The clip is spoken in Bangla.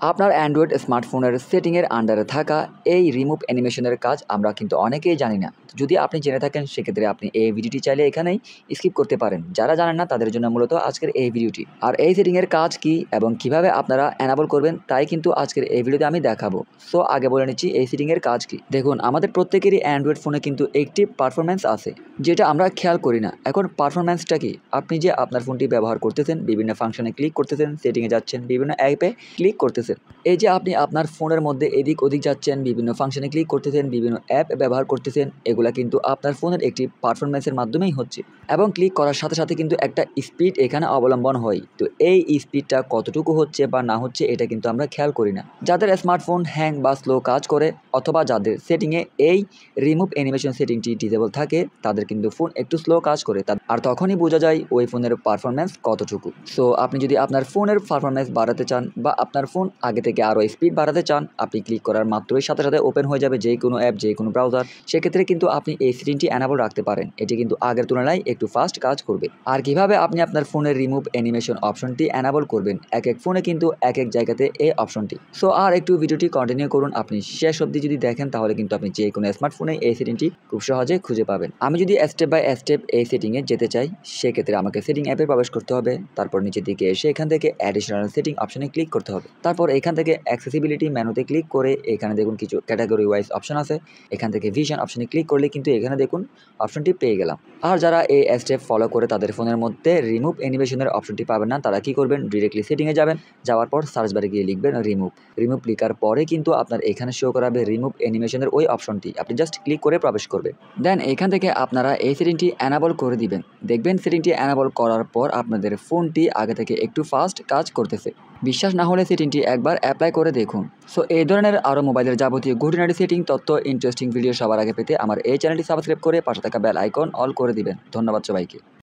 আপনার অ্যান্ড্রয়েড স্মার্টফোনের সেটিংয়ের আন্ডারে থাকা এই রিমুভ অ্যানিমেশনের কাজ আমরা কিন্তু অনেকেই জানি না। যদি আপনি জেনে থাকেন সেক্ষেত্রে আপনি এই ভিডিওটি চাইলে এখানেই স্কিপ করতে পারেন। যারা জানেন না তাদের জন্য মূলত আজকের এই ভিডিওটি। আর এই সেটিংয়ের কাজ কি এবং কিভাবে আপনারা এনাবল করবেন তাই কিন্তু আজকের এই ভিডিওতে আমি দেখাবো। সো আগে বলে নিচ্ছি এই সেটিংয়ের কাজ কি। দেখুন, আমাদের প্রত্যেকেরই অ্যান্ড্রয়েড ফোনে কিন্তু একটি পারফরম্যান্স আছে যেটা আমরা খেয়াল করি না। এখন পারফরম্যান্সটা কি? আপনি যে আপনার ফোনটি ব্যবহার করতেছেন, বিভিন্ন ফাংশনে ক্লিক করতেছেন, সেটিংয়ে যাচ্ছেন, বিভিন্ন অ্যাপে ক্লিক করতেছেন। এই যে আপনি আপনার ফোনের মধ্যে এদিক ওদিক যাচ্ছেন, বিভিন্ন ফাংশনে ক্লিক করতেছেন, বিভিন্ন অ্যাপ ব্যবহার করতেছেন, এগুলা কিন্তু আপনার ফোনের একটি পারফরম্যান্সের মাধ্যমেই হচ্ছে। এবং ক্লিক করার সাথে সাথে কিন্তু একটা স্পিড এখানে অবলম্বন হয়। তো এই স্পিডটা কতটুকু হচ্ছে বা না হচ্ছে এটা কিন্তু আমরা খেয়াল করি না। যাদের স্মার্টফোন হ্যাং বা স্লো কাজ করে অথবা যাদের সেটিংয়ে এই রিমুভ অ্যানিমেশন সেটিংটি ডিসেবল থাকে তাদের কিন্তু ফোন একটু স্লো কাজ করে, আর তখনই বোঝা যায় ওই ফোনের পারফরম্যান্স কতটুকু। সো আপনি যদি আপনার ফোনের পারফরম্যান্স বাড়াতে চান বা আপনার ফোন আগে থেকে আরও স্পিড বাড়াতে চান, আপনি ক্লিক করার মাত্রই সাথে সাথে ওপেন হয়ে যাবে যে কোনো অ্যাপ, যে কোনো ব্রাউজার। সেক্ষেত্রে কিন্তু আপনি এই সেটিংটি এনাবল রাখতে পারেন। এটি কিন্তু আগের তুলনায় একটু ফাস্ট কাজ করবে। আর কিভাবে আপনি আপনার ফোনের রিমুভ অ্যানিমেশন অপশনটি এনাবল করবেন, এক এক ফোনে কিন্তু এক এক জায়গাতে এই অপশনটি। সো আর একটু ভিডিওটি কন্টিনিউ করুন। আপনি শেষ অবধি যদি দেখেন তাহলে কিন্তু আপনি যে কোনো স্মার্টফোনে এই সেটিংটি খুব সহজে খুঁজে পাবেন। আমি যদি স্টেপ বাই স্টেপ এই সেটিংয়ে যেতে চাই, সেক্ষেত্রে আমাকে সেটিং অ্যাপে প্রবেশ করতে হবে। তারপর নিচের দিকে এসে এখান থেকে অ্যাডিশনাল সেটিং অপশনে ক্লিক করতে হবে। তারপর এখান থেকে অ্যাক্সেসিবিলিটি মেনুতে ক্লিক করে এখানে দেখুন কিছু ক্যাটাগরি ওয়াইজ অপশন আছে। এখান থেকে ভিশন অপশনে ক্লিক করলে কিন্তু এখানে দেখুন অপশনটি পেয়ে গেলাম। আর যারা এই স্টেপ ফলো করে তাদের ফোনের মধ্যে রিমুভ অ্যানিমেশনের অপশনটি পাবেন না, তারা কি করবেন, ডিরেক্টলি সেটিংয়ে যাবেন। যাওয়ার পর সার্চ বারে গিয়ে লিখবেন রিমুভ লিখার পরে কিন্তু আপনার এখানে শো করাবে রিমুভ অ্যানিমেশনের ওই অপশনটি। আপনি জাস্ট ক্লিক করে প্রবেশ করবেন। দেন এখান থেকে আপনারা এই সেটিংটি এনাবল করে দিবেন। দেখবেন সেটিংটি এনাবল করার পর আপনাদের ফোনটি আগে থেকে একটু ফাস্ট কাজ করতেছে। বিশ্বাস না হলে সেটিংটি একবার অ্যাপ্লাই করে দেখুন। সো এই ধরনের আরও মোবাইলের যাবতীয় খুঁটিনাটি সেটিং তথ্য, ইন্টারেস্টিং ভিডিও সবার আগে পেতে আমার এই চ্যানেলটি সাবস্ক্রাইব করে পাশে থাকা বেল আইকন অল করে দিবেন। ধন্যবাদ সবাইকে।